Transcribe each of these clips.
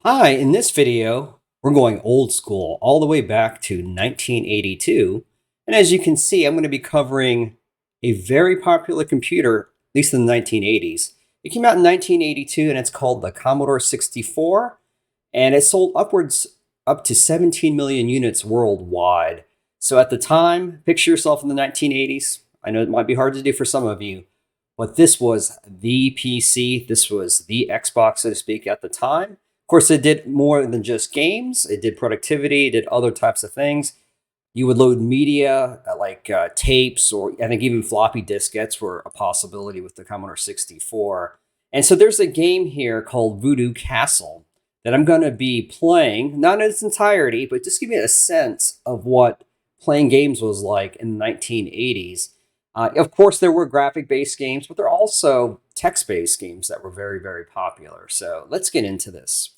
Hi, in this video, we're going old school all the way back to 1982. And as you can see, I'm going to be covering a very popular computer, at least in the 1980s. It came out in 1982 and it's called the Commodore 64. And it sold upwards up to 17 million units worldwide. So at the time, picture yourself in the 1980s. I know it might be hard to do for some of you, but this was the PC. This was the Xbox, so to speak, at the time. Of course, it did more than just games. It did productivity, it did other types of things. You would load media like tapes, or I think even floppy diskettes were a possibility with the Commodore 64. And so there's a game here called Voodoo Castle that I'm going to be playing, not in its entirety, but just give you a sense of what playing games was like in the 1980s. Of course, there were graphic based games, but there are also text based games that were very, very popular. So let's get into this.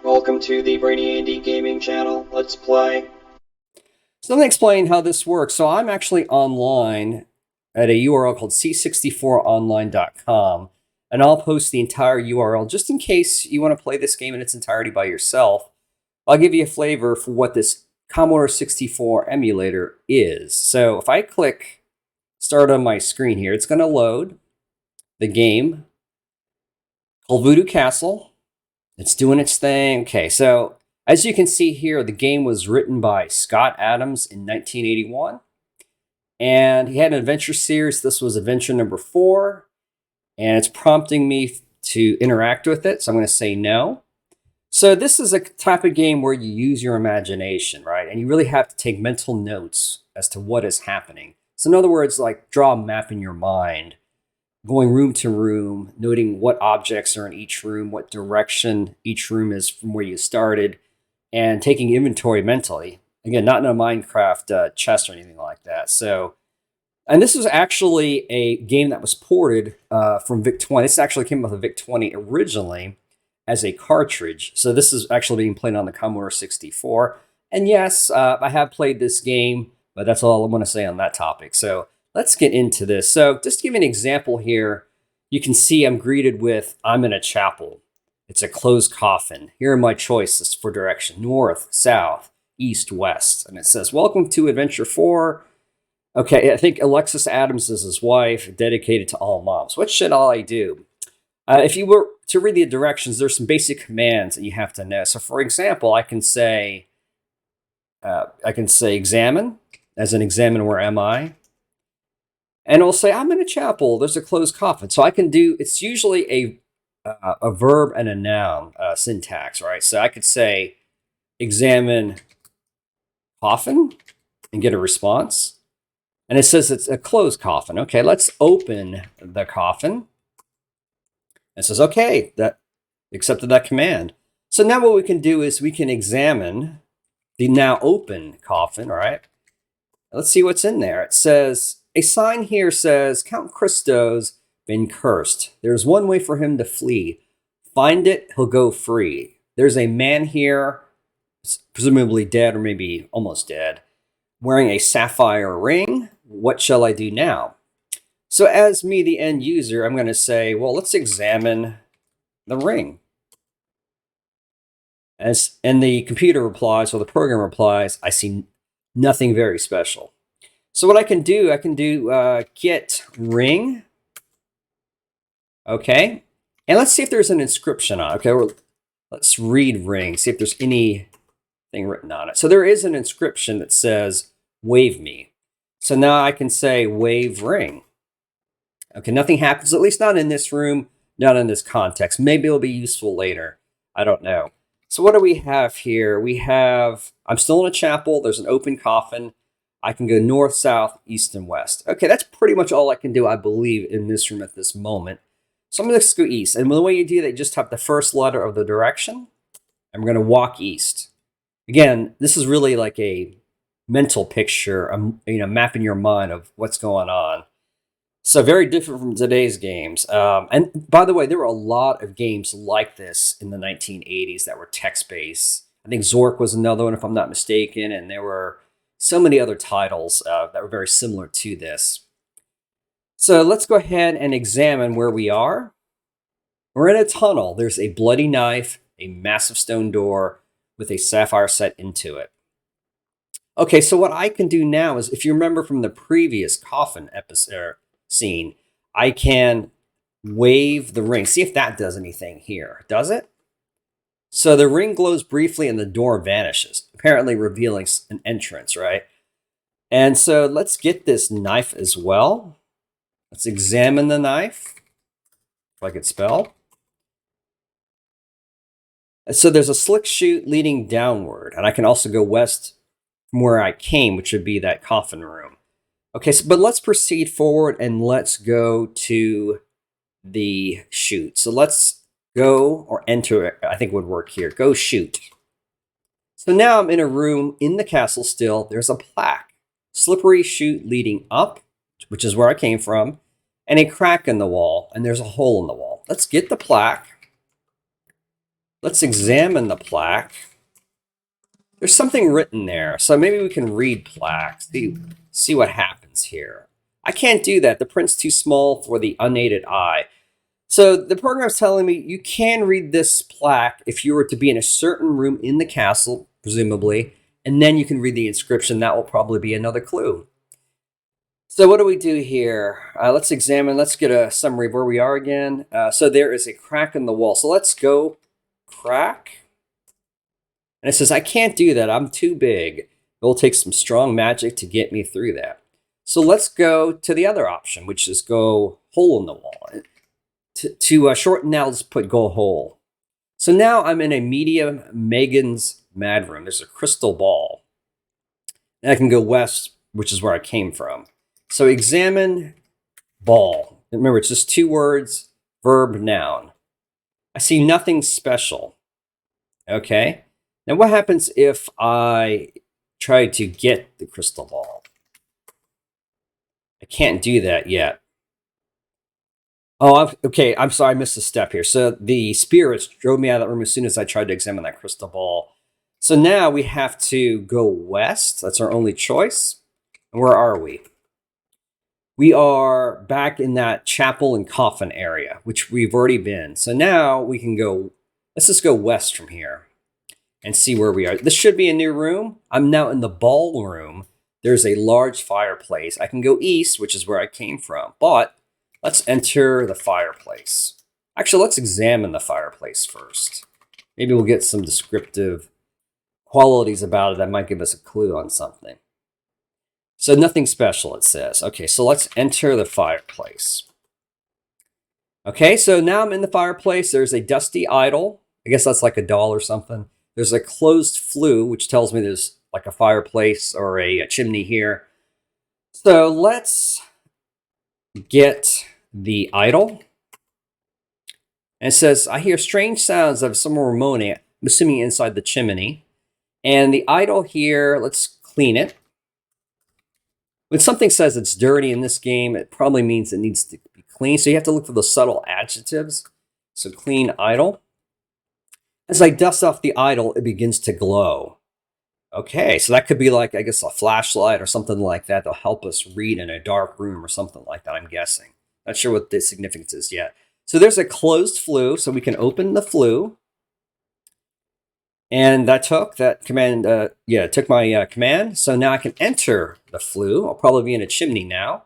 Welcome to the Brainy Andy Gaming channel. Let's play. So let me explain how this works. So I'm actually online at a URL called c64online.com, and I'll post the entire URL just in case you want to play this game in its entirety by yourself. I'll give you a flavor for what this Commodore 64 emulator is. So if I click start on my screen here, it's going to load the game called Voodoo Castle. It's doing its thing. Okay, so as you can see here, the game was written by Scott Adams in 1981. And he had an adventure series. This was adventure number 4. And it's prompting me to interact with it. So I'm going to say no. So this is a type of game where you use your imagination, right? And you really have to take mental notes as to what is happening. So in other words, like draw a map in your mind, going room to room, noting what objects are in each room, what direction each room is from where you started, and taking inventory mentally. Again, not in a Minecraft chest or anything like that. So, and this was actually a game that was ported from VIC-20. This actually came with a VIC-20 originally as a cartridge. So this is actually being played on the Commodore 64. And yes, I have played this game, but that's all I want to say on that topic. So let's get into this. So just to give you an example here, you can see I'm greeted with, I'm in a chapel. It's a closed coffin. Here are my choices for direction: north, south, east, west. And it says, welcome to Adventure 4. Okay, I think Alexis Adams is his wife, dedicated to all moms. What should I do? If you were to read the directions, there's some basic commands that you have to know. So, for example, I can say examine, as in examine where am I, and it'll say I'm in a chapel. There's a closed coffin. So I can do. It's usually a verb and a noun syntax, right? So I could say examine coffin and get a response, and it says it's a closed coffin. Okay, let's open the coffin. It says, okay, that accepted that command. So now what we can do is we can examine the now open coffin, all right? Let's see what's in there. It says, a sign here says, Count Christo's been cursed. There's one way for him to flee. Find it, he'll go free. There's a man here, presumably dead or maybe almost dead, wearing a sapphire ring. What shall I do now? So as me, the end user, I'm going to say, well, let's examine the ring. And the computer replies, or the program replies, I see nothing very special. So what I can do get ring. Okay. And let's see if there's an inscription on it. Okay, let's read ring, see if there's anything written on it. So there is an inscription that says, wave me. So now I can say, wave ring. Okay, nothing happens, at least not in this room, not in this context. Maybe it'll be useful later. I don't know. So what do we have here? We have, I'm still in a chapel. There's an open coffin. I can go north, south, east, and west. Okay, that's pretty much all I can do, I believe, in this room at this moment. So I'm going to go east. And the way you do that, you just type the first letter of the direction. And we're going to walk east. Again, this is really like a mental picture, map in your mind of what's going on. So very different from today's games. And by the way, there were a lot of games like this in the 1980s that were text-based. I think Zork was another one, if I'm not mistaken, and there were so many other titles that were very similar to this. So let's go ahead and examine where we are. We're in a tunnel. There's a bloody knife, a massive stone door with a sapphire set into it. Okay, so what I can do now is, if you remember from the previous coffin episode scene, I can wave the ring. See if that does anything here. Does it? So the ring glows briefly and the door vanishes, apparently revealing an entrance, right? And so let's get this knife as well. Let's examine the knife, if I could spell. So there's a slick chute leading downward, and I can also go west from where I came, which would be that coffin room. Okay, so, but let's proceed forward and let's go to the chute. So let's go or enter, I think would work here. Go chute. So now I'm in a room in the castle still. There's a plaque. Slippery chute leading up, which is where I came from, and a crack in the wall, and there's a hole in the wall. Let's get the plaque. Let's examine the plaque. There's something written there, so maybe we can read plaque, see what happens here. I can't do that. The print's too small for the unaided eye. So the program's telling me you can read this plaque if you were to be in a certain room in the castle, presumably, and then you can read the inscription. That will probably be another clue. So what do we do here? Let's examine. Let's get a summary of where we are again. So there is a crack in the wall. So let's go crack. And it says, I can't do that. I'm too big. It will take some strong magic to get me through that. So let's go to the other option, which is go hole in the wall. To shorten that, let's put go hole. So now I'm in a medium Megan's Mad Room. There's a crystal ball. And I can go west, which is where I came from. So examine ball. Remember, it's just 2 words, verb, noun. I see nothing special. Okay. Now what happens if I try to get the crystal ball? I can't do that yet. Oh, okay. I'm sorry. I missed a step here. So the spirits drove me out of that room as soon as I tried to examine that crystal ball. So now we have to go west. That's our only choice. And where are we? We are back in that chapel and coffin area, which we've already been. So now we can go, let's just go west from here and see where we are. This should be a new room. I'm now in the ballroom. There's a large fireplace. I can go east, which is where I came from, but let's enter the fireplace. Actually, let's examine the fireplace first. Maybe we'll get some descriptive qualities about it that might give us a clue on something. So nothing special, it says. Okay, so let's enter the fireplace. Okay, so now I'm in the fireplace. There's a dusty idol. I guess that's like a doll or something. There's a closed flue, which tells me there's like a fireplace or a chimney here. So let's get the idol. And it says, I hear strange sounds of someone moaning, I'm assuming inside the chimney. And the idol here, let's clean it. When something says it's dirty in this game, it probably means it needs to be clean. So you have to look for the subtle adjectives. So clean idol. As I dust off the idol, it begins to glow. Okay, so that could be like, I guess, a flashlight or something like that. They'll help us read in a dark room or something like that, I'm guessing. Not sure what the significance is yet. So there's a closed flue, so we can open the flue. And that took command, took my command. So now I can enter the flue. I'll probably be in a chimney now.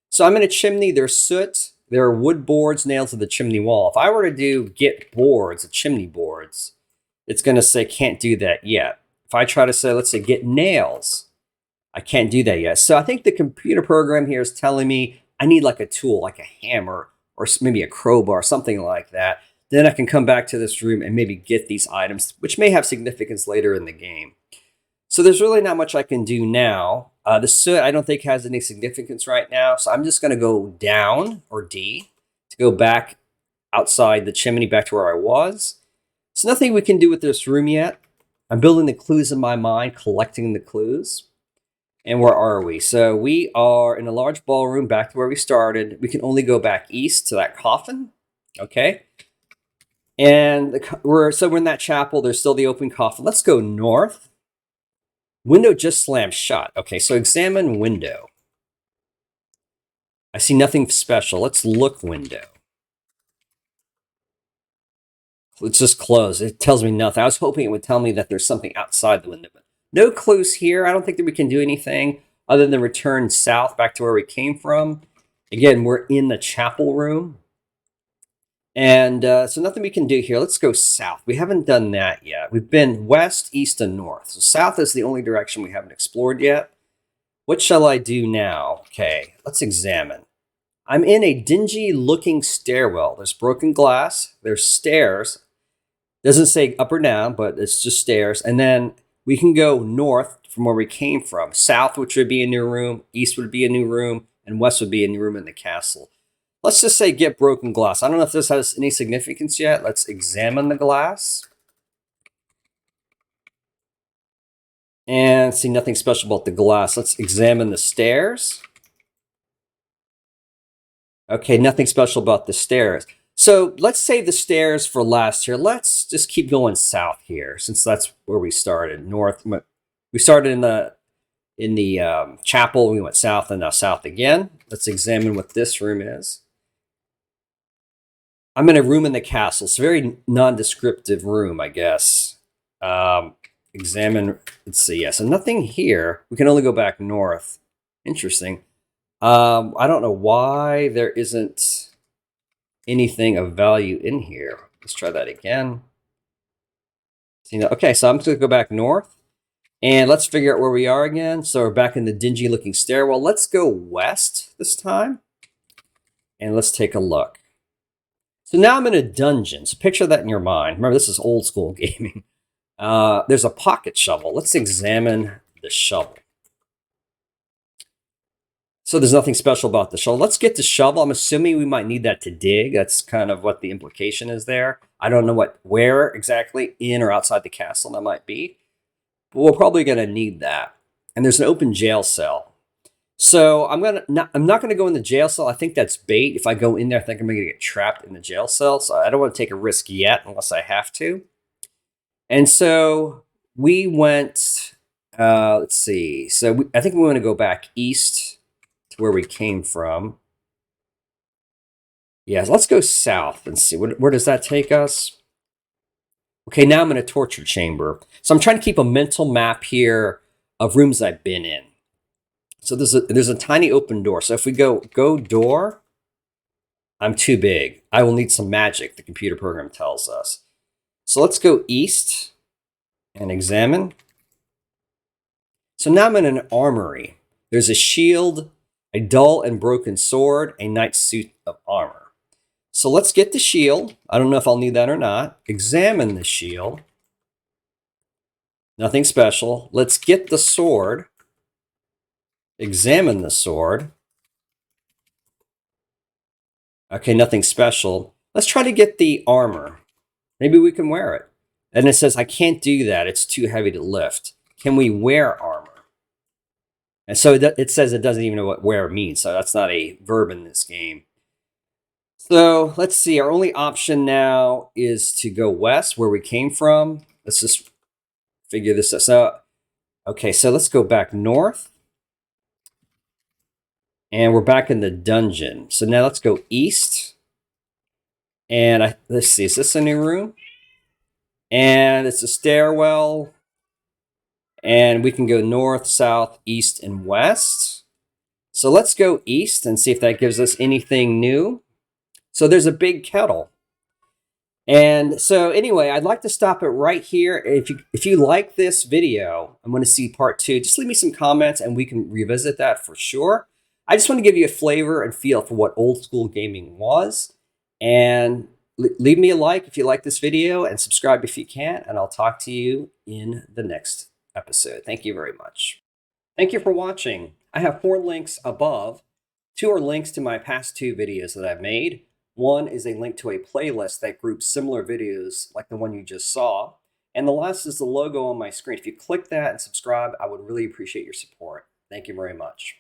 So I'm in a chimney. There's soot. There are wood boards nailed to the chimney wall. If I were to do get boards, chimney boards, it's going to say can't do that yet. If I try to say, let's say get nails, I can't do that yet. So I think the computer program here is telling me I need like a tool, like a hammer or maybe a crowbar, something like that. Then I can come back to this room and maybe get these items, which may have significance later in the game. So there's really not much I can do now. The soot, I don't think has any significance right now. So I'm just going to go down, or D, to go back outside the chimney, back to where I was. There's nothing we can do with this room yet. I'm building the clues in my mind, collecting the clues. And where are we? So we are in a large ballroom, back to where we started. We can only go back east to that coffin. Okay. And we're in that chapel. There's still the open coffin. Let's go north. Window just slammed shut. Okay, so examine window. I see nothing special. Let's look window. Let's just close. It tells me nothing. I was hoping it would tell me that there's something outside the window, but no clues here. I don't think that we can do anything other than return south back to where we came from. Again, we're in the chapel room. And so nothing we can do here. Let's go south. We haven't done that yet. We've been west, east, and north. So south is the only direction we haven't explored yet. What shall I do now? Okay, let's examine. I'm in a dingy looking stairwell. There's broken glass. There's stairs. Doesn't say up or down, but it's just stairs. And then we can go north from where we came from. South, which would be a new room. East would be a new room. And west would be a new room in the castle. Let's just say get broken glass. I don't know if this has any significance yet. Let's examine the glass. And see nothing special about the glass. Let's examine the stairs. Okay, nothing special about the stairs. So let's save the stairs for last here. Let's just keep going south here, since that's where we started. North. We started in the chapel. We went south and now south again. Let's examine what this room is. I'm in a room in the castle. It's a very nondescriptive room, I guess. Examine. Let's see. Yeah, so nothing here. We can only go back north. Interesting. I don't know why there isn't anything of value in here. Let's try that again. Okay, so I'm just going to go back north. And let's figure out where we are again. So we're back in the dingy looking stairwell. Let's go west this time. And let's take a look. So now I'm in a dungeon. So picture that in your mind. Remember, this is old school gaming. There's a pocket shovel. Let's examine the shovel. So there's nothing special about the shovel. Let's get the shovel. I'm assuming we might need that to dig. That's kind of what the implication is there. I don't know where exactly in or outside the castle that might be. But we're probably going to need that. And there's an open jail cell. So I'm not going to go in the jail cell. I think that's bait. If I go in there, I think I'm going to get trapped in the jail cell. So I don't want to take a risk yet unless I have to. And so we went, let's see. So I think we want to go back east to where we came from. Yeah, let's go south and see. Where does that take us? Okay, now I'm in a torture chamber. So I'm trying to keep a mental map here of rooms I've been in. So there's a tiny open door. So if we go door, I'm too big. I will need some magic, the computer program tells us. So let's go east and examine. So now I'm in an armory. There's a shield, a dull and broken sword, a knight's suit of armor. So let's get the shield. I don't know if I'll need that or not. Examine the shield. Nothing special. Let's get the sword. Examine the sword. Okay, nothing special. Let's try to get the armor. Maybe we can wear it. And it says, I can't do that. It's too heavy to lift. Can we wear armor? And so it says it doesn't even know what wear means. So that's not a verb in this game. So let's see. Our only option now is to go west where we came from. Let's just figure this out. So, okay, so let's go back north. And we're back in the dungeon. So now let's go east. And let's see, is this a new room? And it's a stairwell. And we can go north, south, east, and west. So let's go east and see if that gives us anything new. So there's a big kettle. And so anyway, I'd like to stop it right here. If you like this video, I'm going to see part 2. Just leave me some comments and we can revisit that for sure. I just want to give you a flavor and feel for what old school gaming was. And leave me a like if you like this video and subscribe if you can. And I'll talk to you in the next episode. Thank you very much. Thank you for watching. I have 4 links above. 2 are links to my past 2 videos that I've made. 1 is a link to a playlist that groups similar videos like the one you just saw. And the last is the logo on my screen. If you click that and subscribe, I would really appreciate your support. Thank you very much.